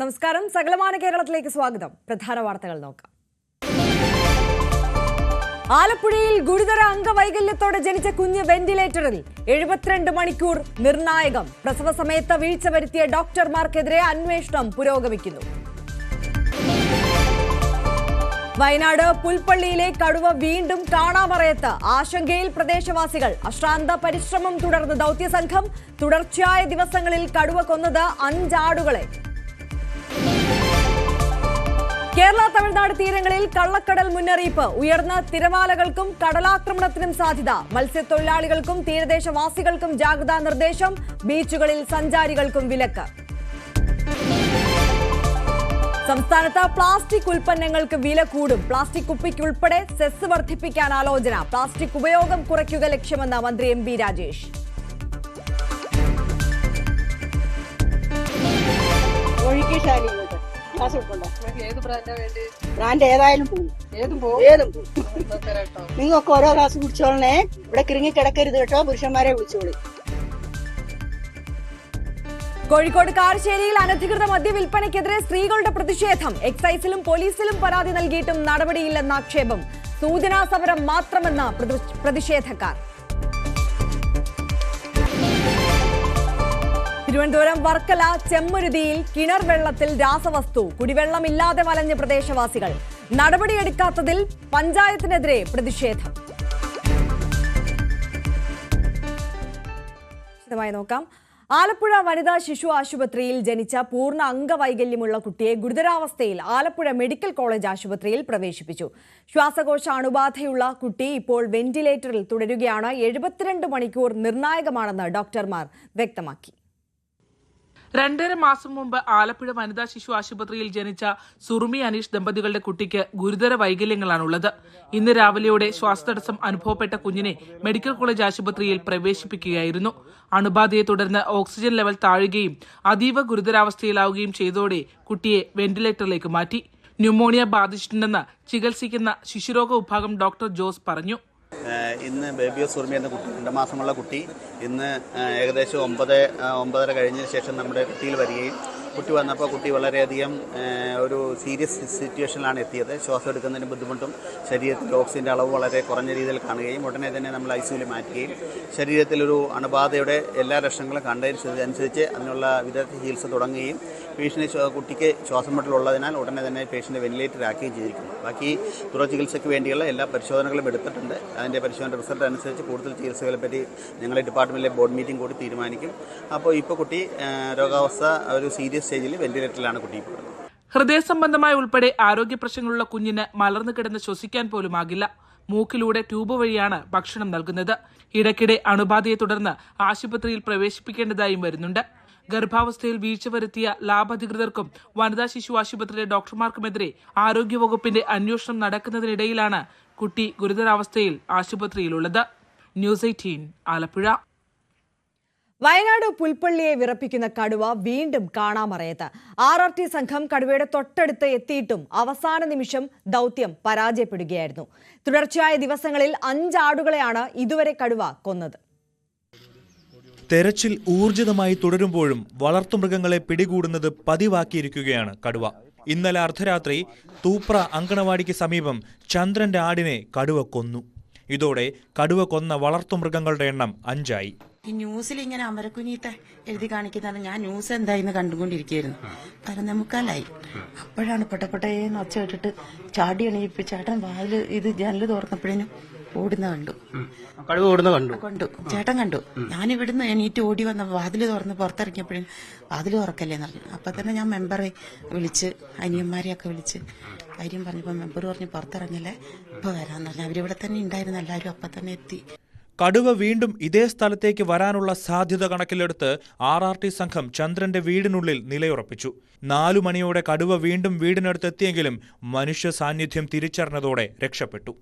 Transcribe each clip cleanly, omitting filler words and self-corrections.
നമസ്കാരം. സകലമാന കേരളത്തിലേക്ക് സ്വാഗതം. പ്രധാന വാർത്തകൾ നോക്കാം. ആലപ്പുഴയിൽ ഗുരുതര അംഗവൈകല്യത്തോടെ ജനിച്ച കുഞ്ഞ് വെന്റിലേറ്ററിൽ 72 മണിക്കൂർ നിർണായകം. പ്രസവ സമയത്ത് വീഴ്ച വരുത്തിയ ഡോക്ടർമാർക്കെതിരെ അന്വേഷണം പുരോഗമിക്കുന്നു. വയനാട് പുൽപ്പള്ളിയിലെ കടുവ വീണ്ടും കാണാമറയത്ത്. ആശങ്കയിൽ പ്രദേശവാസികൾ. അശ്രാന്ത പരിശ്രമം തുടർന്ന് ദൌത്യസംഘം. തുടർച്ചയായ ദിവസങ്ങളിൽ കടുവ കൊന്നത് 5 ആടുകളെ. കേരള തമിഴ്നാട് തീരങ്ങളിൽ കള്ളക്കടൽ മുന്നറിയിപ്പ്. ഉയർന്ന തിരമാലകൾക്കും കടലാക്രമണത്തിനും സാധ്യത. മത്സ്യത്തൊഴിലാളികൾക്കും തീരദേശവാസികൾക്കും ജാഗ്രതാ നിർദ്ദേശം. ബീച്ചുകളിൽ സഞ്ചാരികൾക്കും വിലക്ക്. സംസ്ഥാനത്ത് പ്ലാസ്റ്റിക് ഉൽപ്പന്നങ്ങൾക്ക് വില കൂടും. പ്ലാസ്റ്റിക് കുപ്പിക്കുൾപ്പെടെ സെസ് വർദ്ധിപ്പിക്കാൻ ആലോചന. പ്ലാസ്റ്റിക് ഉപയോഗം കുറയ്ക്കുക ലക്ഷ്യമെന്ന് മന്ത്രി എം. രാജേഷ്. ബ്രാൻഡ് ഏതായാലും നിങ്ങൾക്ക് ഓരോ ഗ്ലാസ് കുടിച്ചോളണേ. ഇവിടെ കിറങ്ങി കിടക്കരുത് കേട്ടോ. പുരുഷന്മാരെ വിളിച്ചോളി. കോഴിക്കോട് കാരശ്ശേരിയിൽ അനധികൃത മദ്യവിൽപ്പനയ്ക്കെതിരെ സ്ത്രീകളുടെ പ്രതിഷേധം. എക്സൈസിലും പോലീസിലും പരാതി നൽകിയിട്ടും നടപടിയില്ലെന്ന ആക്ഷേപം. സൂചനാ സമരം മാത്രമെന്ന പ്രതിഷേധക്കാർ. തിരുവനന്തപുരം വർക്കല ചെമ്മരുതിയിൽ കിണർ വെള്ളത്തിൽ രാസവസ്തു. കുടിവെള്ളമില്ലാതെ വലഞ്ഞ പ്രദേശവാസികൾ. നടപടിയെടുക്കാത്തതിൽ പഞ്ചായത്തിനെതിരെ പ്രതിഷേധം. വിശദമായി നോക്കാം. ആലപ്പുഴ വനിതാ ശിശു ആശുപത്രിയിൽ ജനിച്ച പൂർണ്ണ അംഗവൈകല്യമുള്ള കുട്ടിയെ ഗുരുതരാവസ്ഥയിൽ ആലപ്പുഴ മെഡിക്കൽ കോളേജ് ആശുപത്രിയിൽ പ്രവേശിപ്പിച്ചു. ശ്വാസകോശ അണുബാധയുള്ള കുട്ടി ഇപ്പോൾ വെന്റിലേറ്ററിൽ തുടരുകയാണ്. 72 മണിക്കൂർ നിർണായകമാണെന്ന് ഡോക്ടർമാർ വ്യക്തമാക്കി. 2.5 മാസം മുമ്പ് ആലപ്പുഴ വനിതാ ശിശു ആശുപത്രിയിൽ ജനിച്ച സുറുമി അനീഷ് ദമ്പതികളുടെ കുട്ടിക്ക് ഗുരുതര വൈകല്യങ്ങളാണുള്ളത്. ഇന്ന് രാവിലെയോടെ ശ്വാസതടസ്സം അനുഭവപ്പെട്ട കുഞ്ഞിനെ മെഡിക്കൽ കോളേജ് ആശുപത്രിയിൽ പ്രവേശിപ്പിക്കുകയായിരുന്നു. അണുബാധയെ തുടർന്ന് ഓക്സിജൻ ലെവൽ താഴുകയും അതീവ ഗുരുതരാവസ്ഥയിലാവുകയും ചെയ്തതോടെ കുട്ടിയെ വെന്റിലേറ്ററിലേക്ക് മാറ്റി. ന്യൂമോണിയ ബാധിച്ചിട്ടുണ്ടെന്ന് ചികിത്സിക്കുന്ന ശിശുരോഗ വിഭാഗം ഡോക്ടർ ജോസ് പറഞ്ഞു. ഇന്ന് ബേബിയോ സുർമി എന്ന കുട്ടി 2 മാസമുള്ള കുട്ടി ഇന്ന് ഏകദേശം 9:30 കഴിഞ്ഞതിന് ശേഷം നമ്മുടെ കുട്ടിയിൽ വരികയും കുട്ടി വന്നപ്പോൾ കുട്ടി വളരെയധികം ഒരു സീരിയസ് സിറ്റുവേഷനിലാണ് എത്തിയത്. ശ്വാസം എടുക്കുന്നതിന് ബുദ്ധിമുട്ടും ശരീരത്തിൽ ഓക്സിജൻ്റെ അളവ് വളരെ കുറഞ്ഞ രീതിയിൽ കാണുകയും ഉടനെ തന്നെ നമ്മൾ ഐസിയുവിൽ മാറ്റുകയും ശരീരത്തിലൊരു അണുബാധയുടെ എല്ലാ ലക്ഷണങ്ങളും കണ്ടതനുസരിച്ച് അതിനുള്ള വിദഗ്ധ ചികിത്സ തുടങ്ങുകയും കുട്ടിക്ക് ശ്വാസം മുട്ടലുള്ളതിനാൽ ഉടനെ തന്നെ പേഷ്യൻ്റ് വെന്റിലേറ്ററാക്കുകയും ചെയ്തിരിക്കുന്നു. ബാക്കി തുടർ ചികിത്സയ്ക്ക് വേണ്ടിയുള്ള എല്ലാ പരിശോധനകളും എടുത്തിട്ടുണ്ട്. അതിൻ്റെ പരിശോധന റിസൾട്ട് അനുസരിച്ച് കൂടുതൽ ചികിത്സകളെ പറ്റി ഞങ്ങളുടെ ഡിപ്പാർട്ട്മെൻറ്റിലെ ബോർഡ് മീറ്റിംഗ് കൂടി തീരുമാനിക്കും. അപ്പോൾ ഇപ്പോൾ കുട്ടി രോഗാവസ്ഥ ഒരു സീരിയസ് സ്റ്റേജിൽ വെന്റിലേറ്ററിലാണ് കുട്ടി ഇപ്പോൾ. ഹൃദയ സംബന്ധമായ ഉൾപ്പെടെ ആരോഗ്യ പ്രശ്നങ്ങളുള്ള കുഞ്ഞിന് മലർന്നു കിടന്ന് ശ്വസിക്കാൻ പോലും ആകില്ല. മൂക്കിലൂടെ ട്യൂബ് വഴിയാണ് ഭക്ഷണം നൽകുന്നത്. ഇടയ്ക്കിടെ അണുബാധയെ തുടർന്ന് ആശുപത്രിയിൽ പ്രവേശിപ്പിക്കേണ്ടതായും വരുന്നുണ്ട്. ഗർഭാവസ്ഥയിൽ വീഴ്ച വരുത്തിയ ലാബ് അധികൃതർക്കും വനിതാ ശിശു ആശുപത്രിയിലെ ഡോക്ടർമാർക്കുമെതിരെ ആരോഗ്യവകുപ്പിന്റെ അന്വേഷണം നടക്കുന്നതിനിടയിലാണ് കുട്ടി ഗുരുതരാവസ്ഥയിൽ ആശുപത്രിയിലുള്ളത്. ന്യൂസ് 18 ആലപ്പുഴ. വയനാട് പുൽപ്പള്ളിയെ വിറപ്പിക്കുന്ന കടുവ വീണ്ടും കാണാമറയത്ത്. RRT സംഘം കടുവയുടെ തൊട്ടടുത്ത് എത്തിയിട്ടും അവസാന നിമിഷം ദൌത്യം പരാജയപ്പെടുകയായിരുന്നു. തുടർച്ചയായ ദിവസങ്ങളിൽ 5 ആടുകളെയാണ് ഇതുവരെ കടുവ കൊന്നത്. തെരച്ചിൽ ഊർജിതമായി തുടരുമ്പോഴും വളർത്തുമൃഗങ്ങളെ പിടികൂടുന്നത് പതിവാക്കിയിരിക്കുകയാണ് കടുവ. ഇന്നലെ അർദ്ധരാത്രി തൂപ്ര അങ്കണവാടിക്ക് സമീപം ചന്ദ്രന്റെ ആടിനെ കടുവ കൊന്നു. ഇതോടെ കടുവ കൊന്ന വളർത്തുമൃഗങ്ങളുടെ എണ്ണം 5 ആയി. ഈ ന്യൂസിൽ ഇങ്ങനെ അമരക്കുഞ്ഞീത്തെ എഴുതി കാണിക്കുന്നതാണ്. ഞാൻ ന്യൂസ് എന്തായിന്ന് കണ്ടുകൊണ്ടിരിക്കുകയായിരുന്നു. 11:45 അപ്പോഴാണ് പെട്ടപ്പെട്ടേന്ന് ഒച്ച ഇട്ടിട്ട് ചാടി എണീപ്പ് ചേട്ടൻ വാതില് ഇത് ജനല് തുറന്നപ്പോഴേനും ഓടുന്ന കണ്ടു. ചേട്ടൻ കണ്ടു. ഞാനിവിടുന്ന് എണീറ്റ് ഓടി വന്ന വാതില് തുറന്ന് പുറത്തിറങ്ങിയപ്പോഴും വാതില് തുറക്കല്ലേന്ന് പറഞ്ഞു. അപ്പൊ തന്നെ ഞാൻ മെമ്പറെ വിളിച്ച് അനിയന്മാരെയൊക്കെ വിളിച്ച് കാര്യം പറഞ്ഞപ്പോ മെമ്പർ പറഞ്ഞ് പുറത്തിറങ്ങല്ലേ, ഇപ്പൊ വരാന്ന് പറഞ്ഞു. അവരിവിടെ തന്നെ ഉണ്ടായിരുന്നു. എല്ലാവരും അപ്പൊ തന്നെ എത്തി. കടുവ വീണ്ടും ഇതേ സ്ഥലത്തേക്ക് വരാനുള്ള സാധ്യത കണക്കിലെടുത്ത് RRT സംഘം ചന്ദ്രന്റെ വീടിനുള്ളിൽ നിലയുറപ്പിച്ചു. 4 മണിയോടെ കടുവ വീണ്ടും വീടിനടുത്തെത്തിയെങ്കിലും മനുഷ്യ സാന്നിധ്യം തിരിച്ചറിഞ്ഞതോടെ രക്ഷപ്പെട്ടു.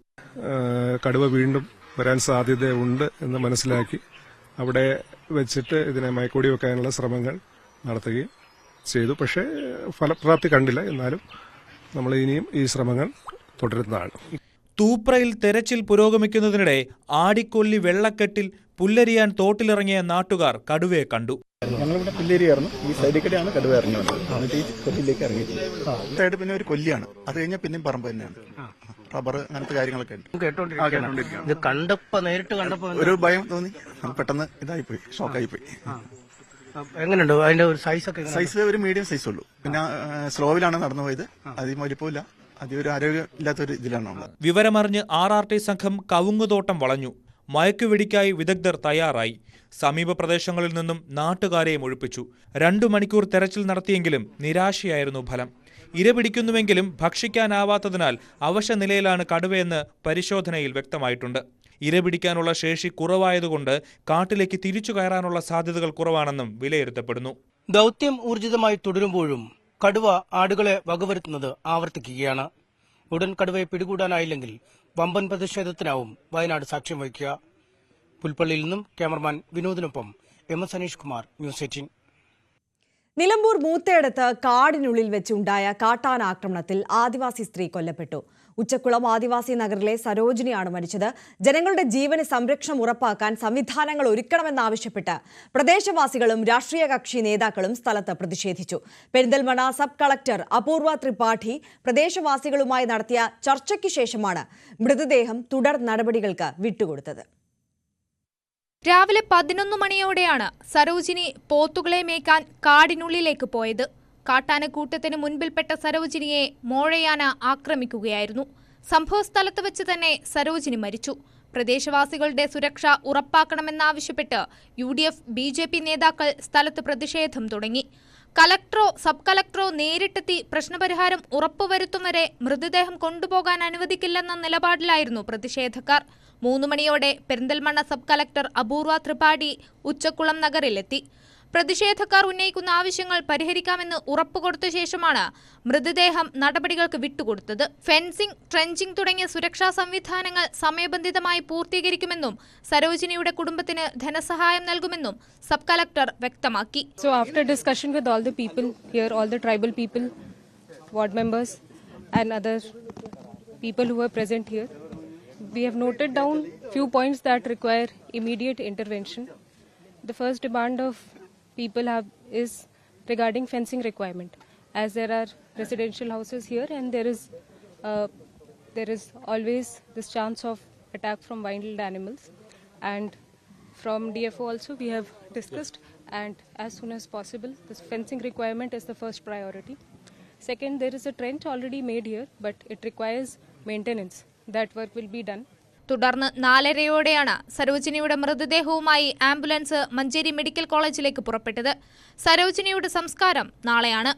കടുവ വീണ്ടും വരാൻ സാധ്യതയുണ്ട് എന്ന് മനസ്സിലാക്കി അവിടെ വെച്ചിട്ട് ഇതിനെ മയക്കൂടി വെക്കാനുള്ള ശ്രമങ്ങൾ നടത്തുകയും ചെയ്തു. പക്ഷേ ഫലപ്രാപ്തി കണ്ടില്ല. എന്നാലും നമ്മൾ ഇനിയും ഈ ശ്രമങ്ങൾ തുടരുന്നതാണ്. തൂപ്രയിൽ തെരച്ചിൽ പുരോഗമിക്കുന്നതിനിടെ ആടിക്കൊല്ലി വെള്ളക്കെട്ടിൽ പുല്ലരിയാൻ തോട്ടിലിറങ്ങിയ നാട്ടുകാർ കടുവയെ കണ്ടു. ഞങ്ങളിവിടെ പുല്ലേരിയായിരുന്നു. ഈ സൈഡിൽ കൂടെയാണ് കടുവ ഇറങ്ങി വന്നത്. എന്നിട്ട് ഈ കൊല്ലിലേക്ക് ഇറങ്ങി സൈഡ് പിന്നെ ഒരു കൊല്ലിയാണ്. അത് കഴിഞ്ഞാൽ പിന്നെയും പറമ്പ് തന്നെയാണ്. റബ്ബർ അങ്ങനത്തെ കാര്യങ്ങളൊക്കെ ഉണ്ട്. ഇത് കണ്ടപ്പോ നേരിട്ട് കണ്ടപ്പോ ഒരു ഭയം തോന്നി. പെട്ടെന്ന് ഇതായിപ്പോയി, ഷോക്കായിപ്പോയി. എങ്ങനെയുണ്ട് അതിന്റെ ഒരു സൈസ് ഒക്കെ? സൈസ് ഒരു മീഡിയം സൈസ് ഉള്ളൂ. പിന്നെ സ്ലോവിലാണ് നടന്നു പോയത്. അധികം വലിപ്പമില്ല. അധികം ഒരു ആരോഗ്യം ഇല്ലാത്തൊരു ഇതിലാണ് ഉള്ളത്. വിവരമറിഞ്ഞ് RRT സംഘം കവുങ്ങുതോട്ടം വളഞ്ഞു. മയക്കുവെടിക്കായി വിദഗ്ധർ തയ്യാറായി. സമീപ പ്രദേശങ്ങളിൽ നിന്നും നാട്ടുകാരെയും ഒഴിപ്പിച്ചു. 2 മണിക്കൂർ തെരച്ചിൽ നടത്തിയെങ്കിലും നിരാശയായിരുന്നു ഫലം. ഇര പിടിക്കുന്നുവെങ്കിലും ഭക്ഷിക്കാനാവാത്തതിനാൽ അവശ നിലയിലാണ് കടുവയെന്ന് പരിശോധനയിൽ വ്യക്തമായിട്ടുണ്ട്. ഇര പിടിക്കാനുള്ള ശേഷി കുറവായതുകൊണ്ട് കാട്ടിലേക്ക് തിരിച്ചു കയറാനുള്ള സാധ്യതകൾ കുറവാണെന്നും വിലയിരുത്തപ്പെടുന്നു. ദൗത്യം ഊർജിതമായി തുടരുമ്പോഴും കടുവ ആടുകളെ വകവരുത്തുന്നത് ആവർത്തിക്കുകയാണ്. ഉടൻ കടുവയെ പിടികൂടാനായില്ലെങ്കിൽ വമ്പൻ പ്രതിഷേധത്തിനാവും വയനാട് സാക്ഷ്യം വഹിക്കുക. പുൽപ്പള്ളിയിൽ നിന്നും ക്യാമറമാൻ വിനോദിനൊപ്പം MS അനീഷ് കുമാർ, ന്യൂസ് 18. നിലമ്പൂർ മൂത്തയിടത്ത് കാടിനുള്ളിൽ വെച്ചുണ്ടായ കാട്ടാനാക്രമണത്തിൽ ആദിവാസി സ്ത്രീ കൊല്ലപ്പെട്ടു. ഉച്ചക്കുളം ആദിവാസി നഗറിലെ സരോജിനിയാണ് മരിച്ചത്. ജനങ്ങളുടെ ജീവന് സംരക്ഷണം ഉറപ്പാക്കാൻ സംവിധാനങ്ങൾ ഒരുക്കണമെന്നാവശ്യപ്പെട്ട് പ്രദേശവാസികളും രാഷ്ട്രീയ കക്ഷി നേതാക്കളും സ്ഥലത്ത് പ്രതിഷേധിച്ചു. പെരിന്തൽമണ്ണ സബ് കളക്ടർ അപൂർവ ത്രിപാഠി പ്രദേശവാസികളുമായി നടത്തിയ ചർച്ചയ്ക്ക് ശേഷമാണ് മൃതദേഹം തുടർ നടപടികൾക്ക് വിട്ടുകൊടുത്തത്. രാവിലെ 11 മണിയോടെയാണ് സരോജിനി പോത്തുകളെ മേയ്ക്കാൻ കാടിനുള്ളിലേക്ക് പോയത്. കാട്ടാനക്കൂട്ടത്തിന് മുൻപിൽപ്പെട്ട സരോജിനിയെ മോഴയാന ആക്രമിക്കുകയായിരുന്നു. സംഭവസ്ഥലത്ത് വെച്ച് തന്നെ സരോജിനി മരിച്ചു. പ്രദേശവാസികളുടെ സുരക്ഷ ഉറപ്പാക്കണമെന്നാവശ്യപ്പെട്ട് UDF BJP നേതാക്കൾ സ്ഥലത്ത് പ്രതിഷേധം തുടങ്ങി. കലക്ടറോ സബ് കലക്ടറോ നേരിട്ടെത്തി പ്രശ്നപരിഹാരം ഉറപ്പുവരുത്തും വരെ മൃതദേഹം കൊണ്ടുപോകാൻ അനുവദിക്കില്ലെന്ന നിലപാടിലായിരുന്നു പ്രതിഷേധക്കാർ. 3 മണിയോടെ പെരിന്തൽമണ്ണ സബ് കളക്ടർ അപൂർവ ത്രിപാഠി ഉച്ചക്കുളം നഗറിലെത്തി. പ്രതിഷേധക്കാർ ഉന്നയിക്കുന്ന ആവശ്യങ്ങൾ പരിഹരിക്കാമെന്ന് ഉറപ്പുകൊടുത്ത ശേഷമാണ് മൃതദേഹം നടപടികൾക്ക് വിട്ടുകൊടുത്തത്. ഫെൻസിംഗ്, ട്രെഞ്ചിംഗ് തുടങ്ങിയ സുരക്ഷാ സംവിധാനങ്ങൾ സമയബന്ധിതമായി പൂർത്തീകരിക്കുമെന്നും സരോജിനിയുടെ കുടുംബത്തിന് ധനസഹായം നൽകുമെന്നും സബ് കളക്ടർ വ്യക്തമാക്കി. So after discussion with all the people here, all the tribal people, ward members and other people who were present here, we have noted down few points that require immediate intervention. The first demand of people is regarding fencing requirement, as there are residential houses here and there is always this chance of attack from wild animals, and from DFO also we have discussed, and as soon as possible this fencing requirement is the first priority. Second, there is a trench already made here, but it requires maintenance. That work will be done. തുടർന്ന് 4:30യോടെയാണ് സരോജിനിയുടെ മൃതദേഹവുമായി ambulance Manjeri medical കോളേജിലേക്ക് പുറപ്പെട്ടത്. സരോജിനിയുടെ സംസ്കാരം നാളെയാണ്.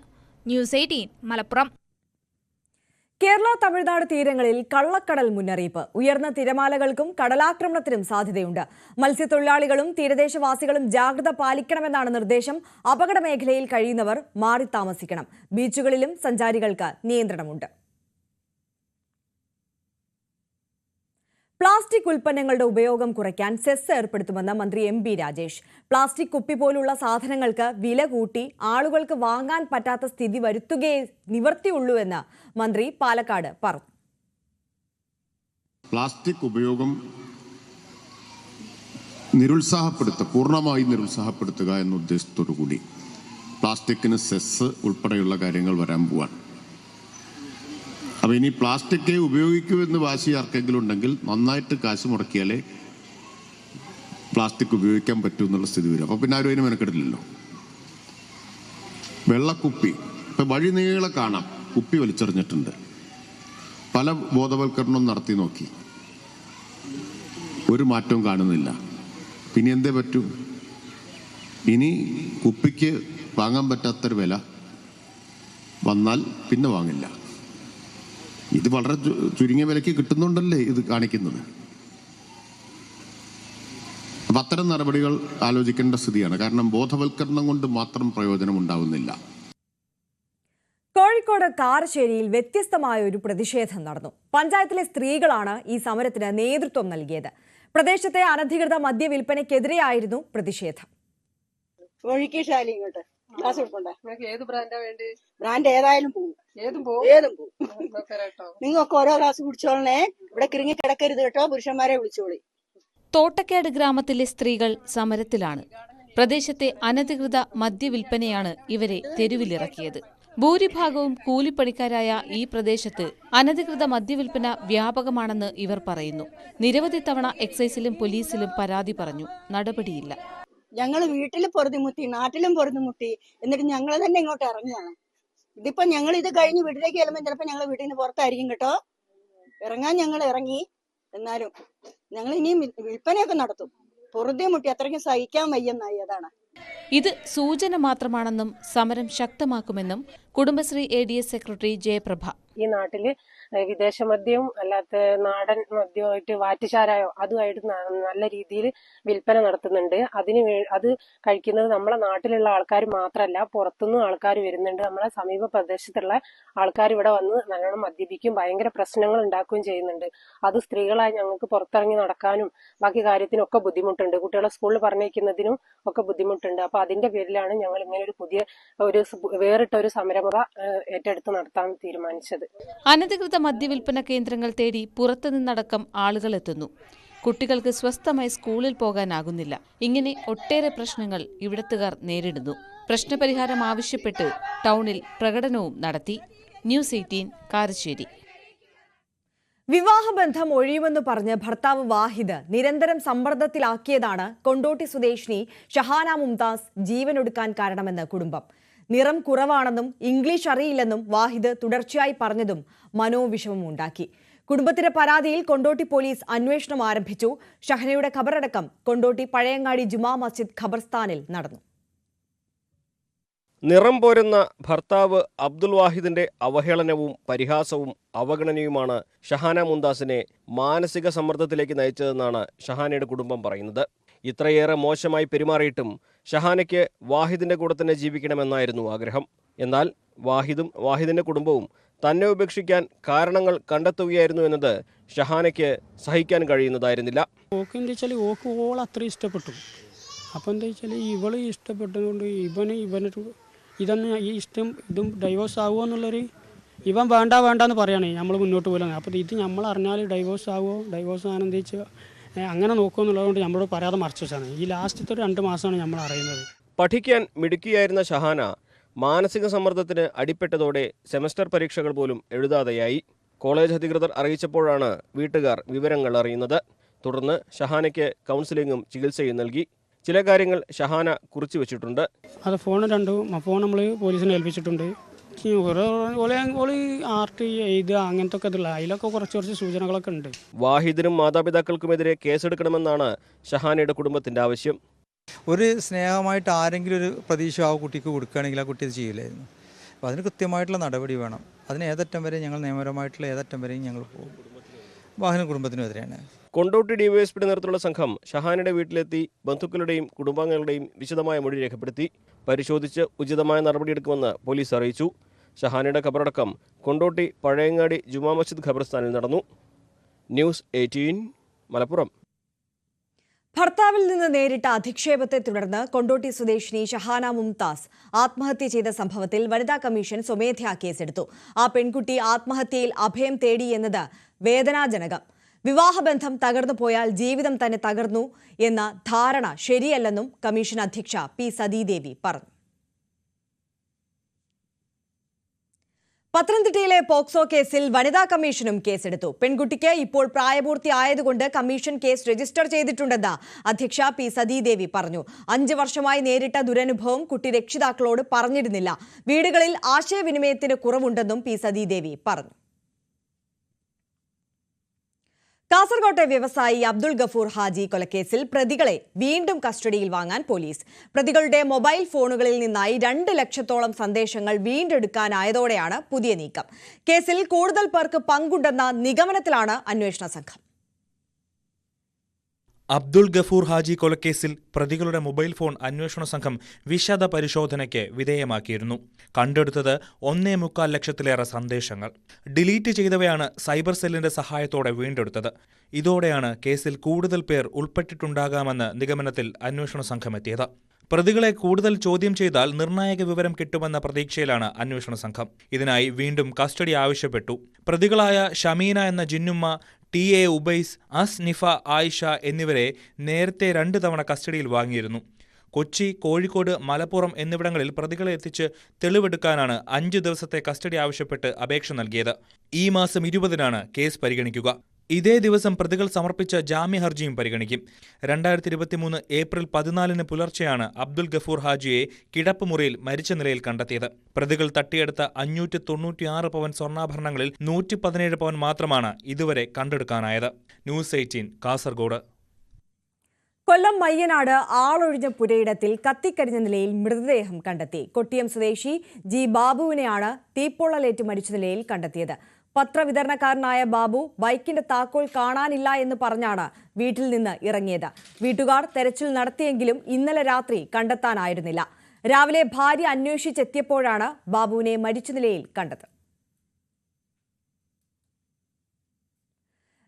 News 18 Malappuram. Kerala Tamil Nadu തീരങ്ങളിൽ കള്ളക്കടൽ മുന്നറിയിപ്പ്. ഉയർന്ന തിരമാലകൾക്കും കടലാക്രമണത്തിനും സാധ്യതയുണ്ട്. മത്സ്യത്തൊഴിലാളികളും തീരദേശവാസികളും ജാഗ്രത പാലിക്കണമെന്നാണ് നിർദ്ദേശം. അപകട മേഖലയിൽ കഴിയുന്നവർ മാറി താമസിക്കണം. ബീച്ചുകളിലും സഞ്ചാരികൾക്ക് നിയന്ത്രണമുണ്ട്. പ്ലാസ്റ്റിക് ഉൽപ്പന്നങ്ങളുടെ ഉപയോഗം കുറയ്ക്കാൻ സെസ് ഏർപ്പെടുത്തുമെന്ന് മന്ത്രി MB രാജേഷ്. പ്ലാസ്റ്റിക് കുപ്പി പോലുള്ള സാധനങ്ങൾക്ക് വില കൂട്ടി ആളുകൾക്ക് വാങ്ങാൻ പറ്റാത്ത സ്ഥിതി വരുത്തുകയേ നിവർത്തിയുള്ളൂ എന്ന് മന്ത്രി പാലക്കാട് പറഞ്ഞു. പ്ലാസ്റ്റിക് ഉപയോഗം പൂർണ്ണമായി നിരുത്സാഹപ്പെടുത്തുക എന്ന ഉദ്ദേശത്തോടു കൂടി പ്ലാസ്റ്റിക്കിന് സെസ് ഉൾപ്പെടെയുള്ള കാര്യങ്ങൾ വരാൻ പോവാൻ. അപ്പോൾ ഇനി പ്ലാസ്റ്റിക് ഉപയോഗിക്കൂ എന്ന് വാശി ആർക്കെങ്കിലും ഉണ്ടെങ്കിൽ നന്നായിട്ട് കാശ് മുടക്കിയാലേ പ്ലാസ്റ്റിക് ഉപയോഗിക്കാൻ പറ്റൂ എന്നുള്ള സ്ഥിതി വരും. അപ്പോൾ പിന്നെ ആരും അതിന് മെനക്കെടില്ലല്ലോ. വെള്ളക്കുപ്പി ഇപ്പം വഴി നീളെ കാണാം, കുപ്പി വലിച്ചെറിഞ്ഞിട്ടുണ്ട്. പല ബോധവൽക്കരണവും നടത്തി നോക്കി, ഒരു മാറ്റവും കാണുന്നില്ല. പിന്നെ എന്തേ പറ്റൂ? ഇനി കുപ്പിക്ക് വാങ്ങാൻ പറ്റാത്തൊരു വില വന്നാൽ പിന്നെ വാങ്ങില്ല. ഇത് വളരെ ചുരുങ്ങിയ വിലയ്ക്ക് കിട്ടുന്നുണ്ടല്ലേ ഇത് കാണിക്കുന്നത്. അപ്പം അത്തരം നടപടികൾ ആലോചിക്കേണ്ട സ്ഥിതിയാണ്. കാരണം ബോധവൽക്കരണം കൊണ്ട് മാത്രം പ്രയോജനം ഉണ്ടാവുന്നില്ല. കോഴിക്കോട് കാരശ്ശേരിയിൽ വ്യത്യസ്തമായ ഒരു പ്രതിഷേധം നടന്നു. പഞ്ചായത്തിലെ സ്ത്രീകളാണ് ഈ സമരത്തിന് നേതൃത്വം നൽകിയത്. പ്രദേശത്തെ അനധികൃത മദ്യവിൽപ്പനയ്ക്കെതിരെയായിരുന്നു പ്രതിഷേധം. ഗ്ലാസ് കൊടുക്കണ്ടേ? ഏത് ബ്രാൻഡാ വേണ്ടത്? ബ്രാൻഡ് ഏതായാലും പോകും. നിങ്ങൾക്ക് ഓരോ ഗ്ലാസ് കുടിച്ചോളണേ. ഇവിടെ കിറങ്ങി കിടക്കരുത് കേട്ടോ. പുരുഷന്മാരെ വിളിച്ചോളി. തോട്ടക്കാട് ഗ്രാമത്തിലെ സ്ത്രീകൾ സമരത്തിലാണ്. പ്രദേശത്തെ അനധികൃത മദ്യവിൽപ്പനയാണ് ഇവരെ തെരുവിലിറക്കിയത്. ഭൂരിഭാഗവും കൂലിപ്പണിക്കാരായ ഈ പ്രദേശത്ത് അനധികൃത മദ്യവിൽപ്പന വ്യാപകമാണെന്ന് ഇവർ പറയുന്നു. നിരവധി തവണ എക്സൈസിലും പോലീസിലും പരാതി പറഞ്ഞു, നടപടിയില്ല. ഞങ്ങൾ വീട്ടിൽ പൊറുതിമുട്ടി, നാട്ടിലും പൊറുതിമുട്ടി, എന്നിട്ട് ഞങ്ങൾ തന്നെ ഇങ്ങോട്ട് ഇറങ്ങിയാണ്. ഇതിപ്പോ ഞങ്ങൾ ഇത് കഴിഞ്ഞ് വീട്ടിലേക്ക് ചെല്ലുമ്പോൾ ചിലപ്പോൾ ഞങ്ങൾ വീട്ടിൽ നിന്ന് പുറത്തായിരിക്കും കേട്ടോ. ഇറങ്ങാൻ ഞങ്ങൾ ഇറങ്ങി, എന്നാലും ഞങ്ങൾ ഇനിയും വിൽപ്പനയൊക്കെ നടത്തും. പൊറുതിമുട്ടി അത്രയ്ക്കും സഹിക്കാൻ വയ്യെന്നായി. അതാണ്. ഇത് സൂചന മാത്രമാണെന്നും സമരം ശക്തമാക്കുമെന്നും കുടുംബശ്രീ ADS സെക്രട്ടറി ജയപ്രഭ. ഈ നാട്ടില് വിദേശ മദ്യവും അല്ലാത്ത നാടൻ മദ്യമായിട്ട് വാറ്റുചാരായോ അതുമായിട്ട് നല്ല രീതിയിൽ വിൽപ്പന നടത്തുന്നുണ്ട്. അത് കഴിക്കുന്നത് നമ്മളെ നാട്ടിലുള്ള ആൾക്കാർ മാത്രമല്ല, പുറത്തുനിന്നും ആൾക്കാർ വരുന്നുണ്ട്. നമ്മളെ സമീപ പ്രദേശത്തുള്ള ആൾക്കാർ ഇവിടെ വന്ന് നല്ലോണം മദ്യപിക്കും, ഭയങ്കര പ്രശ്നങ്ങൾ ഉണ്ടാക്കുകയും ചെയ്യുന്നുണ്ട്. അത് സ്ത്രീകളായി ഞങ്ങൾക്ക് പുറത്തിറങ്ങി നടക്കാനും ബാക്കി കാര്യത്തിനൊക്കെ ബുദ്ധിമുട്ടുണ്ട്. കുട്ടികളെ സ്കൂളിൽ പറഞ്ഞയക്കുന്നതിനും ഒക്കെ ബുദ്ധിമുട്ടുണ്ട്. അപ്പൊ അതിന്റെ പേരിലാണ് ഞങ്ങൾ ഇങ്ങനെ ഒരു വേറിട്ട ഒരു സമരമുറ ഏറ്റെടുത്ത് നടത്താൻ തീരുമാനിച്ചത്. അനധികൃത മദ്യവിൽപ്പന കേന്ദ്രങ്ങൾ തേടി പുറത്തുനിന്നടക്കം ആളുകൾ എത്തുന്നു. കുട്ടികൾക്ക് സ്വസ്ഥമായി സ്കൂളിൽ പോകാനാകുന്നില്ല. ഇങ്ങനെ ഒട്ടേറെ പ്രശ്നങ്ങൾ ഇവിടത്തുകാർ നേരിടുന്നു. പ്രശ്നപരിഹാരം ആവശ്യപ്പെട്ട് ടൗണിൽ പ്രകടനവും നടത്തി. ന്യൂസ് 18 കാരശ്ശേരി. വിവാഹബന്ധം ഒഴിയുമെന്ന് പറഞ്ഞ് ഭർത്താവ് വാഹിദ് നിരന്തരം സമ്മർദ്ദത്തിലാക്കിയതാണ് കൊണ്ടോട്ടി സ്വദേശിനി ഷഹാന മുംതാസ് ജീവനൊടുക്കാൻ കാരണമെന്ന് കുടുംബം. നിറം കുറവാണെന്നും ഇംഗ്ലീഷ് അറിയില്ലെന്നും വാഹിദ് തുടർച്ചയായി പറഞ്ഞതും മനോവിഷമമുണ്ടാക്കി. കുടുംബത്തിന്റെ പരാതിയിൽ കൊണ്ടോട്ടി പോലീസ് അന്വേഷണം ആരംഭിച്ചു. ഷഹനയുടെ ഖബറടക്കം കൊണ്ടോട്ടി പഴയങ്ങാടി ജുമാ മസ്ജിദ് ഖബർസ്ഥാനിൽ നടന്നു. നിറം പോരുന്ന ഭർത്താവ് അബ്ദുൽ വാഹിദിന്റെ അവഹേളനവും പരിഹാസവും അവഗണനയുമാണ് ഷഹാന മുംതാസിനെ മാനസിക സമ്മർദ്ദത്തിലേക്ക് നയിച്ചതെന്നാണ് ഷഹാനയുടെ കുടുംബം പറയുന്നത്. ഇത്രയേറെ മോശമായി പെരുമാറിയിട്ടും ഷഹാനയ്ക്ക് വാഹിദിന്റെ കൂടെ തന്നെ ജീവിക്കണമെന്നായിരുന്നു ആഗ്രഹം. എന്നാൽ വാഹിദും വാഹിദിന്റെ കുടുംബവും തന്നെ ഉപേക്ഷിക്കാൻ കാരണങ്ങൾ കണ്ടെത്തുകയായിരുന്നു എന്നത് ഷഹാനയ്ക്ക് സഹിക്കാൻ കഴിയുന്നതായിരുന്നില്ല. ഓക്ക് ഓൾ അത്ര ഇഷ്ടപ്പെട്ടു. അപ്പം എന്താ വെച്ചാൽ ഇവള് ഇഷ്ടപ്പെട്ടതുകൊണ്ട് ഇതൊന്നും ഈ ഇതും ഡൈവോഴ്സ് ആവുമോ എന്നുള്ളൊരു ഇവൻ വേണ്ടെന്ന് പറയണേ നമ്മൾ മുന്നോട്ട് പോലും. അപ്പോൾ ഇത് നമ്മൾ അറിഞ്ഞാൽ ഡൈവോഴ്സ് ആവുമോ, ഡൈവോഴ്സ് ആണെന്ന് വെച്ചാൽ അങ്ങനെ നോക്കുമെന്നുള്ളതുകൊണ്ട് നമ്മളോട് പറയാതെ മറച്ചു വെച്ചാണ്. ഈ ലാസ്റ്റത്തെ 2 മാസമാണ് നമ്മൾ അറിയുന്നത്. പഠിക്കാൻ മിടുക്കിയായിരുന്ന ഷഹാന മാനസിക സമ്മർദ്ദത്തിന് അടിപ്പെട്ടതോടെ സെമസ്റ്റർ പരീക്ഷകൾ പോലും എഴുതാതെയായി. കോളേജ് അധികൃതർ അറിയിച്ചപ്പോഴാണ് വീട്ടുകാർ വിവരങ്ങൾ അറിയുന്നത്. തുടർന്ന് ഷഹാനയ്ക്ക് കൗൺസിലിംഗും ചികിത്സയും നൽകി. ചില കാര്യങ്ങൾ ഷഹാന കുറിച്ചു വെച്ചിട്ടുണ്ട്. അത് ഫോൺ നമ്മൾ പോലീസിനെ ഏൽപ്പിച്ചിട്ടുണ്ട്. ആർട്ട് എഴുതുക അങ്ങനത്തെ ഒക്കെ ഇതില്ല, അതിലൊക്കെ കുറച്ച് സൂചനകളൊക്കെ ഉണ്ട്. വാഹിദിനും മാതാപിതാക്കൾക്കുമെതിരെ കേസെടുക്കണമെന്നാണ് ഷഹാനയുടെ കുടുംബത്തിന്റെ ആവശ്യം. ഒരു സ്നേഹമായിട്ട് ആരെങ്കിലും ഒരു പ്രതീക്ഷ ആ കുട്ടിക്ക് കൊടുക്കുകയാണെങ്കിൽ ആ കുട്ടി അത് ചെയ്യില്ലായിരുന്നു. അപ്പോൾ അതിന് കൃത്യമായിട്ടുള്ള നടപടി വേണം. അതിന് ഏതറ്റം വരെ ഞങ്ങൾ നിയമപരമായിട്ടുള്ള ഏതറ്റം വരെയും ഞങ്ങൾ പോകും. വാഹന കുടുംബത്തിനെതിരെയാണ്. കൊണ്ടോട്ടി ഡിവൈഎസ്പിയുടെ നേതൃത്വത്തിലുള്ള സംഘം ഷഹാനയുടെ വീട്ടിലെത്തി ബന്ധുക്കളുടെയും കുടുംബാംഗങ്ങളുടെയും വിശദമായ മൊഴി രേഖപ്പെടുത്തി. പരിശോധിച്ച് ഉചിതമായ നടപടിയെടുക്കുമെന്ന് പോലീസ് അറിയിച്ചു. ഷഹാനയുടെ ഖബറടക്കം കൊണ്ടോട്ടി പഴയങ്ങാടി ജുമാ മസ്ജിദ് ഖബർസ്ഥാനിൽ നടന്നു. ന്യൂസ് 18 മലപ്പുറം. ഭർത്താവിൽ നിന്ന് നേരിട്ട അധിക്ഷേപത്തെ തുടർന്ന് കൊണ്ടോട്ടി സ്വദേശിനി ഷഹാന മുംതാസ് ആത്മഹത്യ ചെയ്ത സംഭവത്തിൽ വനിതാ കമ്മീഷൻ സ്വമേധയാ കേസെടുത്തു. ആ പെൺകുട്ടി ആത്മഹത്യയിൽ അഭയം തേടി എന്നത് വേദനാജനകം. വിവാഹബന്ധം തകർന്നു പോയാൽ ജീവിതം തന്നെ തകർന്നു എന്ന ധാരണ ശരിയല്ലെന്നും കമ്മീഷൻ അധ്യക്ഷ പി സതീദേവി പറഞ്ഞു. പത്തനംതിട്ടയിലെ പോക്സോ കേസിൽ വനിതാ കമ്മീഷനും കേസെടുത്തു. പെൺകുട്ടിക്ക് ഇപ്പോൾ പ്രായപൂർത്തിയായതുകൊണ്ട് കമ്മീഷൻ കേസ് രജിസ്റ്റർ ചെയ്തിട്ടുണ്ടെന്ന് അധ്യക്ഷ പി സതീദേവി പറഞ്ഞു. 5 വർഷമായി നേരിട്ട ദുരനുഭവം കുട്ടി രക്ഷിതാക്കളോട് പറഞ്ഞിരുന്നില്ല. വീടുകളിൽ ആശയവിനിമയത്തിന് കുറവുണ്ടെന്നും പി സതീദേവി പറഞ്ഞു. കാസർകോട്ടെ വ്യവസായി അബ്ദുൾ ഗഫൂർ ഹാജി കൊലക്കേസിൽ പ്രതികളെ വീണ്ടും കസ്റ്റഡിയിൽ വാങ്ങാൻ പോലീസ്. പ്രതികളുടെ മൊബൈൽ ഫോണുകളിൽ നിന്നായി 2 ലക്ഷത്തോളം സന്ദേശങ്ങൾ വീണ്ടെടുക്കാനായതോടെയാണ് പുതിയ നീക്കം. കേസിൽ കൂടുതൽ പേർക്ക് പങ്കുണ്ടെന്ന നിഗമനത്തിലാണ് അന്വേഷണ സംഘം. അബ്ദുൾ ഗഫൂർ ഹാജി കൊലക്കേസിൽ പ്രതികളുടെ മൊബൈൽ ഫോൺ അന്വേഷണ സംഘം വിശദ പരിശോധനയ്ക്ക് വിധേയമാക്കിയിരുന്നു. കണ്ടെടുത്തത് 1.25 ലക്ഷത്തിലേറെ സന്ദേശങ്ങൾ. ഡിലീറ്റ് ചെയ്തവയാണ് സൈബർ സെല്ലിന്റെ സഹായത്തോടെ വീണ്ടെടുത്തത്. ഇതോടെയാണ് കേസിൽ കൂടുതൽ പേർ ഉൾപ്പെട്ടിട്ടുണ്ടാകാമെന്ന് നിഗമനത്തിൽ അന്വേഷണ സംഘം എത്തിയത്. പ്രതികളെ കൂടുതൽ ചോദ്യം ചെയ്താൽ നിർണായക വിവരം കിട്ടുമെന്ന പ്രതീക്ഷയിലാണ് അന്വേഷണ സംഘം. ഇതിനായി വീണ്ടും കസ്റ്റഡി ആവശ്യപ്പെട്ടു. പ്രതികളായ ഷമീന എന്ന ജിന്നുമ്മ, TA ഉബൈസ്, അസ് നിഫ ആയിഷ എന്നിവരെ നേരത്തെ 2 തവണ കസ്റ്റഡിയിൽ വാങ്ങിയിരുന്നു. കൊച്ചി, കോഴിക്കോട്, മലപ്പുറം എന്നിവിടങ്ങളിൽ പ്രതികളെ എത്തിച്ച് തെളിവെടുക്കാനാണ് 5 ദിവസത്തെ കസ്റ്റഡി ആവശ്യപ്പെട്ട് അപേക്ഷ നൽകിയത്. ഈ മാസം 20-നാണ് കേസ് പരിഗണിക്കുക. ഇതേ ദിവസം പ്രതികൾ സമർപ്പിച്ച ജാമ്യ ഹർജിയും പരിഗണിക്കും. 2023 ഏപ്രിൽ 14-ന് പുലർച്ചെയാണ് അബ്ദുൽ ഗഫൂർ ഹാജിയെ കിടപ്പുമുറിയിൽ മരിച്ച നിലയിൽ കണ്ടെത്തിയത്. പ്രതികൾ തട്ടിയെടുത്ത 596 പവൻ സ്വർണ്ണാഭരണങ്ങളിൽ 117 പവൻ മാത്രമാണ് ഇതുവരെ കണ്ടെടുക്കാനായത്. ന്യൂസ് 18 കാസർഗോഡ്. കൊല്ലം മയ്യനാട് ആളൊഴിഞ്ഞ പുരയിടത്തിൽ കത്തിക്കരിഞ്ഞ നിലയിൽ മൃതദേഹം കണ്ടെത്തി. കൊട്ടിയം സ്വദേശി ജി ബാബുവിനെയാണ് തീപ്പൊള്ളലേറ്റ് മരിച്ച നിലയിൽ കണ്ടെത്തിയത്. പത്രവിതരണക്കാരനായ ബാബു ബൈക്കിന്റെ താക്കോൽ കാണാനില്ല എന്ന് പറഞ്ഞാണ് വീട്ടിൽ നിന്ന് ഇറങ്ങിയത്. വീട്ടുകാർ തെരച്ചിൽ നടത്തിയെങ്കിലും ഇന്നലെ രാത്രി കണ്ടെത്താനായിരുന്നില്ല. രാവിലെ ഭാര്യ അന്വേഷിച്ചെത്തിയപ്പോഴാണ് ബാബുവിനെ മരിച്ച നിലയിൽ കണ്ടത്.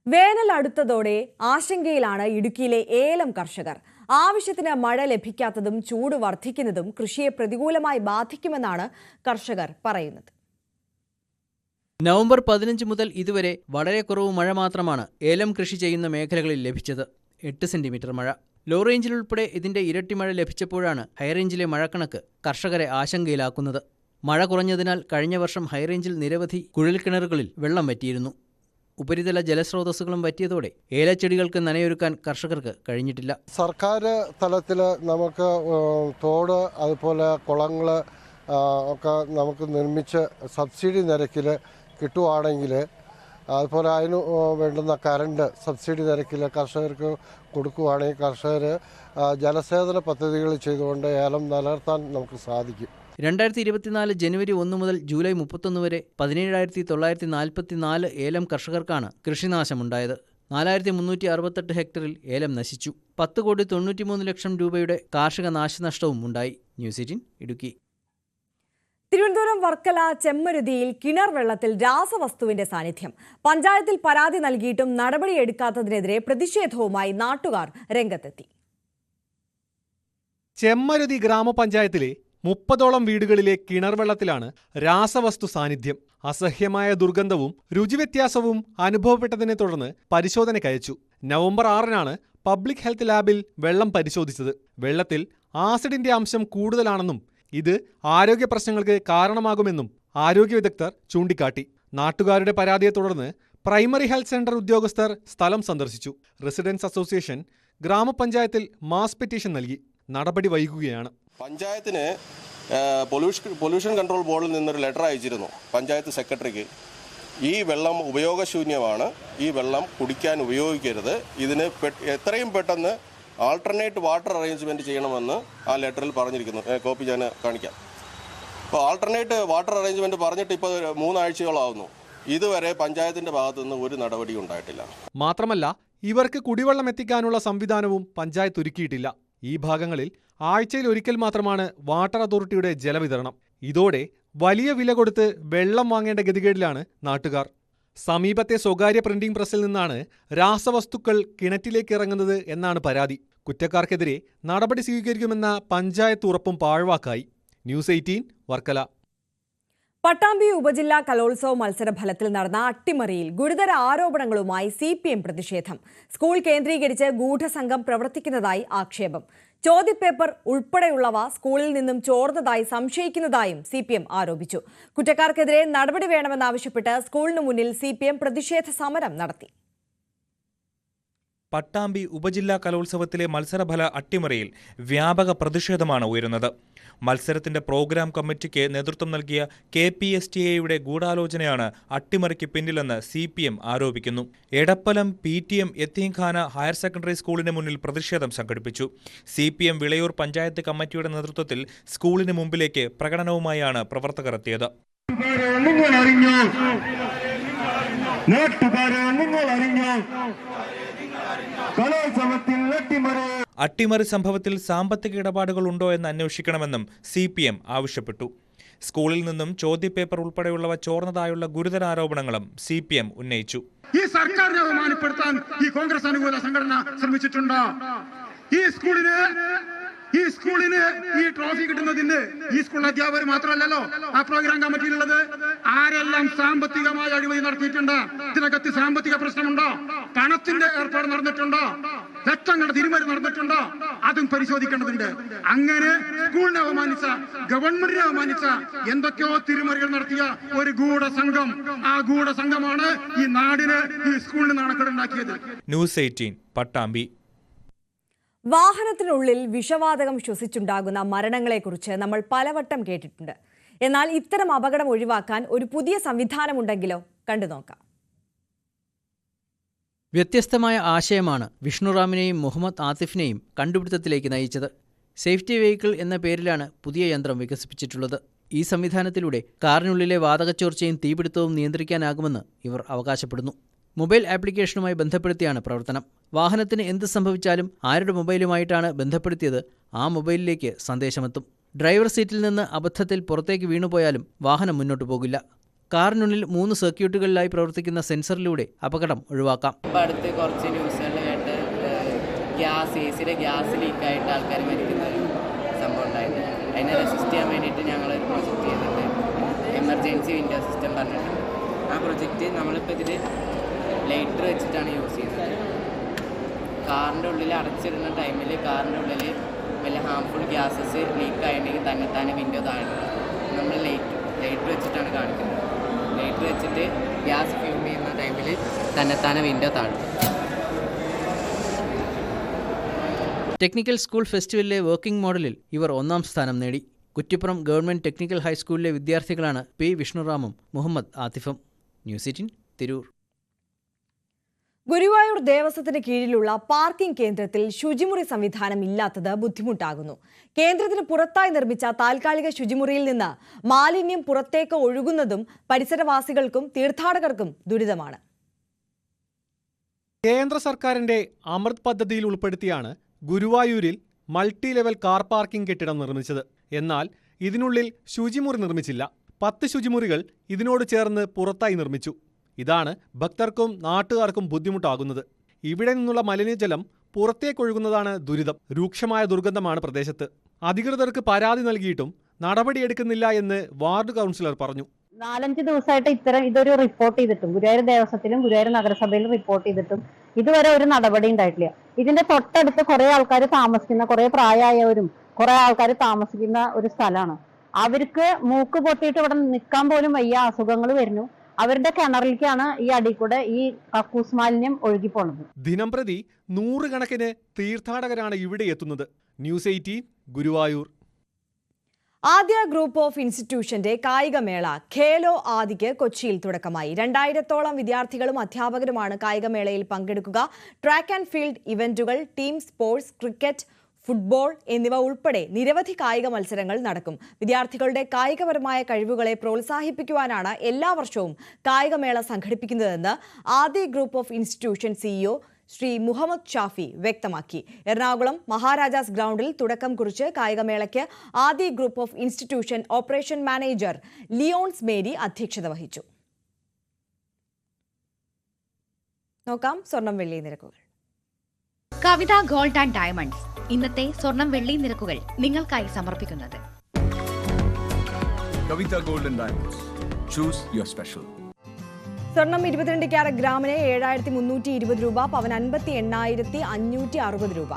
വേനൽ അടുത്തതോടെ ആശങ്കയിലാണ് ഇടുക്കിയിലെ ഏലം കർഷകർ. ആവശ്യത്തിന് മഴ ലഭിക്കാത്തതും ചൂട് വർദ്ധിക്കുന്നതും കൃഷിയെ പ്രതികൂലമായി ബാധിക്കുമെന്നാണ് കർഷകർ പറയുന്നത്. നവംബർ 15 മുതൽ ഇതുവരെ വളരെ കുറവ് മഴ മാത്രമാണ് ഏലം കൃഷി ചെയ്യുന്ന മേഖലകളിൽ ലഭിച്ചത്. 8 സെന്റിമീറ്റർ മഴ. ലോ റേഞ്ചിൽ ഉൾപ്പെടെ ഇതിന്റെ ഇരട്ടി മഴ ലഭിച്ചപ്പോഴാണ് ഹൈറേഞ്ചിലെ മഴക്കണക്ക് കർഷകരെ ആശങ്കയിലാക്കുന്നത്. മഴ കുറഞ്ഞതിനാൽ കഴിഞ്ഞ വർഷം ഹൈറേഞ്ചിൽ നിരവധി കുഴൽക്കിണറുകളിൽ വെള്ളം വറ്റിയിരുന്നു. ഉപരിതല ജലസ്രോതസ്സുകളും വറ്റിയതോടെ ഏലച്ചെടികൾക്ക് നനയൊരുക്കാൻ കർഷകർക്ക് കഴിഞ്ഞിട്ടില്ല. സർക്കാർ തലത്തിൽ നമുക്ക് തോട്, അതുപോലെ കുളങ്ങൾ ഒക്കെ നമുക്ക് നിർമ്മിച്ച് സബ്സിഡി നിരക്കിൽ കിട്ടുവാണെങ്കിൽ, അതുപോലെ അതിന് വേണ്ടുന്ന കറണ്ട് സബ്സിഡി നിരക്കിൽ കർഷകർക്ക് കൊടുക്കുകയാണെങ്കിൽ കർഷകർ ജലസേചന പദ്ധതികൾ ചെയ്തുകൊണ്ട് ഏലം നിലനിർത്താൻ നമുക്ക് സാധിക്കും. 2024 ജനുവരി 1 മുതൽ ജൂലൈ 31 വരെ 17,944 ഏലം കർഷകർക്കാണ് കൃഷിനാശമുണ്ടായത്. 4,368 ഹെക്ടറിൽ ഏലം നശിച്ചു. 10,93 ലക്ഷം രൂപയുടെ കാർഷിക നാശനഷ്ടവും ഉണ്ടായി. ന്യൂസ് 18 ഇടുക്കി. തിരുവനന്തപുരം വർക്കല ചെമ്മരുതിയിൽ കിണർ വെള്ളത്തിൽ രാസവസ്തുവിന്റെ സാന്നിധ്യം. പഞ്ചായത്തിൽ പരാതി നൽകിയിട്ടും നടപടിയെടുക്കാത്തതിനെതിരെ പ്രതിഷേധവുമായി നാട്ടുകാർ രംഗത്തെത്തി. ചെമ്മരുതി ഗ്രാമപഞ്ചായത്തിലെ 30ഓളം വീടുകളിലെ കിണർ വെള്ളത്തിലാണ് രാസവസ്തു സാന്നിധ്യം. അസഹ്യമായ ദുർഗന്ധവും രുചിവ്യത്യാസവും അനുഭവപ്പെട്ടതിനെ തുടർന്ന് പരിശോധനയ്ക്കയച്ചു. നവംബർ 6-നാണ് പബ്ലിക് ഹെൽത്ത് ലാബിൽ വെള്ളം പരിശോധിച്ചത്. വെള്ളത്തിൽ ആസിഡിന്റെ അംശം കൂടുതലാണെന്നും ഇത് ആരോഗ്യ പ്രശ്നങ്ങൾക്ക് കാരണമാകുമെന്നും ആരോഗ്യ വിദഗ്ധർ ചൂണ്ടിക്കാട്ടി. നാട്ടുകാരുടെ പരാതിയെ തുടർന്ന് പ്രൈമറി ഹെൽത്ത് സെന്റർ ഉദ്യോഗസ്ഥർ സ്ഥലം സന്ദർശിച്ചു. റെസിഡൻസ് അസോസിയേഷൻ ഗ്രാമപഞ്ചായത്തിൽ മാസ് പെറ്റീഷൻ നൽകി. നടപടി വൈകുകയാണ്. പഞ്ചായത്തിന് പൊല്യൂഷൻ കൺട്രോൾ ബോർഡിൽ നിന്നൊരു ലെറ്റർ അയച്ചിരുന്നു പഞ്ചായത്ത് സെക്രട്ടറിക്ക്. ഈ വെള്ളം ഉപയോഗശൂന്യമാണ്, ഈ വെള്ളം കുടിക്കാൻ ഉപയോഗിക്കരുത്, ഇതിന് എത്രയും പെട്ടെന്ന് ആൾട്ടർനേറ്റ് വാട്ടർ അറേഞ്ച്മെൻറ്റ് ചെയ്യണമെന്ന് ആ ലെറ്ററിൽ പറഞ്ഞിരിക്കുന്നു. കോപ്പി ഞാൻ കാണിക്കാം. അപ്പോൾ ആൾട്ടർനേറ്റ് വാട്ടർ അറേഞ്ച്മെൻറ്റ് പറഞ്ഞിട്ട് ഇപ്പോൾ 3 ആഴ്ചയോളമാവുന്നു. ഇതുവരെ പഞ്ചായത്തിൻ്റെ ഭാഗത്തുനിന്ന് ഒരു നടപടി ഉണ്ടായിട്ടില്ല. മാത്രമല്ല ഇവർക്ക് കുടിവെള്ളം എത്തിക്കാനുള്ള സംവിധാനവും പഞ്ചായത്ത് ഒരുക്കിയിട്ടില്ല. ഈ ഭാഗങ്ങളിൽ ആഴ്ചയിൽ ഒരിക്കൽ മാത്രമാണ് വാട്ടർ അതോറിറ്റിയുടെ ജലവിതരണം. ഇതോടെ വലിയ വില കൊടുത്ത് വെള്ളം വാങ്ങേണ്ട ഗതികേടിലാണ് നാട്ടുകാർ. സമീപത്തെ സ്വകാര്യ പ്രിന്റിംഗ് പ്രസ്സിൽ നിന്നാണ് രാസവസ്തുക്കൾ കിണറ്റിലേക്ക് ഇറങ്ങുന്നത് എന്നാണ് പരാതി. കുറ്റക്കാർക്കെതിരെ നടപടി സ്വീകരിക്കുമെന്ന പഞ്ചായത്ത് ഉറപ്പും പാഴ്വാക്കായി. ന്യൂസ് 18 വർക്കല. പട്ടാമ്പി ഉപജില്ലാ കലോത്സവ മത്സരഫലത്തിൽ നടന്ന അട്ടിമറിയിൽ ഗുരുതര ആരോപണങ്ങളുമായി CPM പ്രതിഷേധം. സ്കൂൾ കേന്ദ്രീകരിച്ച് ഗൂഢസംഘം പ്രവർത്തിക്കുന്നതായി ആക്ഷേപം. ചോദ്യപേപ്പർ ഉൾപ്പെടെയുള്ളവ സ്കൂളിൽ നിന്നും ചോർന്നതായി സംശയിക്കുന്നതായും CPM ആരോപിച്ചു. കുറ്റക്കാർക്കെതിരെ നടപടി വേണമെന്നാവശ്യപ്പെട്ട് സ്കൂളിനു മുന്നിൽ CPM പ്രതിഷേധ സമരം നടത്തി. പട്ടാമ്പി ഉപജില്ലാ കലോത്സവത്തിലെ മത്സരഫല അട്ടിമറിയിൽ വ്യാപക പ്രതിഷേധമാണ് ഉയരുന്നത്. മത്സരത്തിന്റെ പ്രോഗ്രാം കമ്മിറ്റിക്ക് നേതൃത്വം നൽകിയ KPSTA-യുടെ ഗൂഢാലോചനയാണ് അട്ടിമറിക്ക് പിന്നിലെന്ന് CPM ആരോപിക്കുന്നു. എടപ്പലം PTM യത്തീംഖാന ഹയർ സെക്കൻഡറി സ്കൂളിന് മുന്നിൽ പ്രതിഷേധം സംഘടിപ്പിച്ചു. CPM വിളയൂർ പഞ്ചായത്ത് കമ്മിറ്റിയുടെ നേതൃത്വത്തിൽ സ്കൂളിന് മുമ്പിലേക്ക് പ്രകടനവുമായാണ് പ്രവർത്തകർ എത്തിയത്. അട്ടിമറി സംഭവത്തിൽ സാമ്പത്തിക ഇടപാടുകൾ ഉണ്ടോ എന്ന് അന്വേഷിക്കണമെന്നും CPM ആവശ്യപ്പെട്ടു. സ്കൂളിൽ നിന്നും ചോദ്യപേപ്പർ ഉൾപ്പെടെയുള്ളവ ചോർന്നതായുള്ള ഗുരുതര ആരോപണങ്ങളും CPM ഉന്നയിച്ചു. ഈ സർക്കാരിനെ ബഹുമാനപ്പെടുത്താൻ ഈ കോൺഗ്രസ് അനുകൂല സംഘടന ശ്രമിച്ചിട്ടുണ്ടോ? ഈ സ്കൂളിന് ഈ ട്രോഫി കിട്ടുന്നതിന് ഈ സ്കൂൾ അധ്യാപകർ മാത്രമല്ലല്ലോ ആ പ്രോഗ്രാം കമ്മിറ്റിയിലുള്ളത്. ആരെല്ലാം സാമ്പത്തികമായ അഴിമതി നടത്തിയിട്ടുണ്ട്? ഇതിനകത്ത് സാമ്പത്തിക പ്രശ്നമുണ്ടോ? പണത്തിന്റെ ഏർപ്പാട് നടന്നിട്ടുണ്ടോ? ലക്ഷങ്ങളുടെ തിരിമറി നടന്നിട്ടുണ്ടോ? അതും പരിശോധിക്കേണ്ടതുണ്ട്. അങ്ങനെ സ്കൂളിനെ അവമാനിച്ച, ഗവൺമെന്റിനെ അവമാനിച്ച എന്തൊക്കെയോ തിരിമറികൾ നടത്തിയ ഒരു ഗൂഢസംഘം, ആ ഗൂഢസംഘമാണ് ഈ നാടിന്, ഈ സ്കൂളിന് നാണക്കേടുണ്ടാക്കിയത്. ന്യൂസ് 18 പട്ടാമ്പി. വാഹനത്തിനുള്ളിൽ വിഷവാതകം ശ്വസിച്ചുണ്ടാകുന്ന മരണങ്ങളെക്കുറിച്ച് നമ്മൾ പലവട്ടം കേട്ടിട്ടുണ്ട്. എന്നാൽ ഇത്തരം അപകടം ഒഴിവാക്കാൻ ഒരു പുതിയ സംവിധാനമുണ്ടെങ്കിലോ? കണ്ടു നോക്കാം. വ്യത്യസ്തമായ ആശയമാണ് വിഷ്ണുറാമിനെയും മുഹമ്മദ് ആതിഫിനെയും കണ്ടുപിടുത്തത്തിലേക്ക് നയിച്ചത്. സേഫ്റ്റി വെഹിക്കിൾ എന്ന പേരിലാണ് പുതിയ യന്ത്രം വികസിപ്പിച്ചിട്ടുള്ളത്. ഈ സംവിധാനത്തിലൂടെ കാറിനുള്ളിലെ വാതകച്ചോർച്ചയും തീപിടുത്തവും നിയന്ത്രിക്കാനാകുമെന്ന് ഇവർ അവകാശപ്പെടുന്നു. മൊബൈൽ ആപ്ലിക്കേഷനുമായി ബന്ധപ്പെടുത്തിയാണ് പ്രവർത്തനം. വാഹനത്തിന് എന്ത് സംഭവിച്ചാലും ആരുടെ മൊബൈലുമായിട്ടാണ് ബന്ധപ്പെടുത്തിയത് ആ മൊബൈലിലേക്ക് സന്ദേശമെത്തും. ഡ്രൈവർ സീറ്റിൽ നിന്ന് അബദ്ധത്തിൽ പുറത്തേക്ക് വീണുപോയാലും വാഹനം മുന്നോട്ട് പോകില്ല. കാറിനുള്ളിൽ 3 സർക്യൂട്ടുകളിലായി പ്രവർത്തിക്കുന്ന സെൻസറിലൂടെ അപകടം ഒഴിവാക്കാം. അടുത്ത് കുറച്ച് ന്യൂസുകളിൽ കേട്ട് എസിയുടെ ഗ്യാസ് ലീക്കായിട്ട് ആൾക്കാർ മരിക്കുന്ന ഒരു സംഭവം ഉണ്ടായിരുന്നു. അതിനെ റെസിസ്റ്റ് ചെയ്യാൻ വേണ്ടിയിട്ട് ഞങ്ങൾ ഒരു പ്രൊജക്റ്റ് ചെയ്തിട്ട് എമർജൻസി വിൻഡോ സിസ്റ്റം പറഞ്ഞിട്ടുണ്ട്. ആ പ്രൊജക്റ്റ് നമ്മളിപ്പോൾ ഇതിൽ ലൈറ്റർ വെച്ചിട്ടാണ് യൂസ് ചെയ്യുന്നത്. കാറിൻ്റെ ഉള്ളിൽ അടച്ചിടുന്ന ടൈമിൽ കാറിൻ്റെ ഉള്ളിൽ വല്ല ഹാംഫുൾ ഗ്യാസസ് ലീക്ക് ആയിട്ടുണ്ടെങ്കിൽ തന്നെത്താനെ വിൻഡോ താഴെ നമ്മൾ ലൈറ്റർ വെച്ചിട്ടാണ് കാണിക്കുന്നത്. ലൈറ്റർ വെച്ചിട്ട് ഗ്യാസ് ഫ്യൂം ചെയ്യുന്ന ടൈമിൽ തന്നെത്താനെ വിൻഡോ താഴും. ടെക്നിക്കൽ സ്കൂൾ ഫെസ്റ്റിവലിലെ വർക്കിംഗ് മോഡലിൽ ഇവർ 1ാം സ്ഥാനം നേടി. കുറ്റിപ്പുറം ഗവൺമെന്റ് ടെക്നിക്കൽ ഹൈസ്കൂളിലെ വിദ്യാർത്ഥികളാണ് പി വിഷ്ണുറാമും മുഹമ്മദ് ആതിഫും. ന്യൂസ് 18 തിരൂർ. ഗുരുവായൂർ ദേവസ്വത്തിന് കീഴിലുള്ള പാർക്കിംഗ് കേന്ദ്രത്തിൽ ശുചിമുറി സംവിധാനം ഇല്ലാത്തത് ബുദ്ധിമുട്ടാകുന്നു. കേന്ദ്രത്തിന് പുറത്തായി നിർമ്മിച്ച താൽക്കാലിക ശുചിമുറിയിൽ നിന്ന് മാലിന്യം പുറത്തേക്ക് ഒഴുകുന്നതും പരിസരവാസികൾക്കും തീർത്ഥാടകർക്കും ദുരിതമാണ്. കേന്ദ്ര സർക്കാരിന്റെ അമൃത് പദ്ധതിയിൽ ഉൾപ്പെടുത്തിയാണ് ഗുരുവായൂരിൽ മൾട്ടി ലെവൽ കാർ പാർക്കിംഗ് കെട്ടിടം നിർമ്മിച്ചത്. എന്നാൽ ഇതിനുള്ളിൽ ശുചിമുറി നിർമ്മിച്ചില്ല. 10 ശുചിമുറികൾ ഇതിനോട് ചേർന്ന് പുറത്തായി നിർമ്മിച്ചു. ഇതാണ് ഭക്തർക്കും നാട്ടുകാർക്കും ബുദ്ധിമുട്ടാകുന്നത്. ഇവിടെ നിന്നുള്ള മലിനജലം പുറത്തേക്കൊഴുകുന്നതാണ് ദുരിതം. രൂക്ഷമായ ദുർഗന്ധമാണ് പ്രദേശത്ത്. അധികൃതർക്ക് പരാതി നൽകിയിട്ടും നടപടിയെടുക്കുന്നില്ല എന്ന് വാർഡ് കൗൺസിലർ പറഞ്ഞു. 4-5 ദിവസമായിട്ട് ഇതൊരു റിപ്പോർട്ട് ചെയ്തിട്ടും ഗുരുവായൂർ ദേവസ്വത്തിലും ഗുരുവായൂർ നഗരസഭയിലും റിപ്പോർട്ട് ചെയ്തിട്ടും ഇതുവരെ ഒരു നടപടി ഉണ്ടായിട്ടില്ല. ഇതിന്റെ തൊട്ടടുത്ത് കുറെ ആൾക്കാർ താമസിക്കുന്ന, കുറെ പ്രായമായവരും കുറെ ആൾക്കാർ താമസിക്കുന്ന ഒരു സ്ഥലമാണ്. അവർക്ക് മൂക്ക് പൊട്ടിയിട്ട് ഇവിടെ നിൽക്കാൻ പോലും വയ്യ, അസുഖങ്ങൾ വരുന്നു. അവരുടെ കിണറിലേക്കാണ് ഈ അടി കൂടെ ഈ കക്കൂസ് മാലിന്യം ഒഴുകിപ്പോണത്. ദിനംപ്രതി 100 കണക്കിന് തീർത്ഥാടകരാണ് ഇവിടെ എത്തുന്നത്. ന്യൂസ് 18 ഗുരുവായൂർ. ആദ്യ ഗ്രൂപ്പ് ഓഫ് ഇൻസ്റ്റിറ്റ്യൂഷന്റെ കായികമേള ഖേലോ ആദിക്ക് കൊച്ചിയിൽ തുടക്കമായി. 2000-ഓളം വിദ്യാർത്ഥികളും അധ്യാപകരുമാണ് കായികമേളയിൽ പങ്കെടുക്കുക. ട്രാക്ക് ആൻഡ് ഫീൽഡ് ഇവന്റുകൾ, ടീം സ്പോർട്സ്, ക്രിക്കറ്റ്, ഫുട്ബോൾ എന്നിവ ഉൾപ്പെടെ നിരവധി കായിക മത്സരങ്ങൾ നടക്കും. വിദ്യാർത്ഥികളുടെ കായികപരമായ കഴിവുകളെ പ്രോത്സാഹിപ്പിക്കുവാനാണ് എല്ലാ വർഷവും കായികമേള സംഘടിപ്പിക്കുന്നതെന്ന് Adhya group of institution CEO Shri Muhammad Shafi വ്യക്തമാക്കി. എറണാകുളം മഹാരാജാസ് ഗ്രൗണ്ടിൽ തുടക്കം കുറിച്ച് കായികമേളയ്ക്ക് Adhya group of institution operation manager Leons Mary അധ്യക്ഷത വഹിച്ചു. നോക്കാം സ്വർണം വെള്ളി നിരക്കുകൾ. കവിത ഗോൾഡ് ആൻഡ് ഡയമണ്ട്സ് ഇന്നത്തെ സ്വർണം വെള്ളി നിരക്കുകൾ നിങ്ങൾക്കായി സമർപ്പിക്കുന്നത് Kavitha gold and diamonds. Choose your special. സ്വർണം 22 ക്യാരറ്റ് ഗ്രാമിന് 7320 രൂപ, പവൻ 58,560 രൂപ.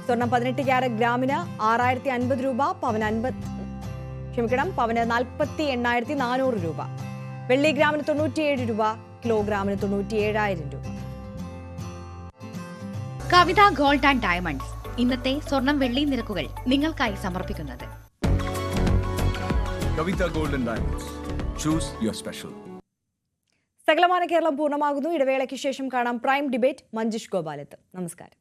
സ്വർണം 18 ക്യാരറ്റ് ഗ്രാമിന് 6050 രൂപ, പവന് 48,400 രൂപ. വെള്ളി ഗ്രാമിന് 97 രൂപ, കിലോഗ്രാമിന് 97,000 രൂപ. കവിത ഗോൾഡ് ആൻഡ് ഡയമണ്ട്സ് ഇന്നത്തെ സ്വർണം വെള്ളി നിരക്കുകൾ നിങ്ങൾക്കായി സമർപ്പിക്കുന്നത് Kavitha gold and diamonds. Choose your special. സകലമാന കേരളം പൂർണ്ണമാകുന്നു. ഇടവേളയ്ക്ക് ശേഷം കാണാം പ്രൈം ഡിബേറ്റ്. മഞ്ജുഷ് ഗോപാലത്ത്. നമസ്കാരം.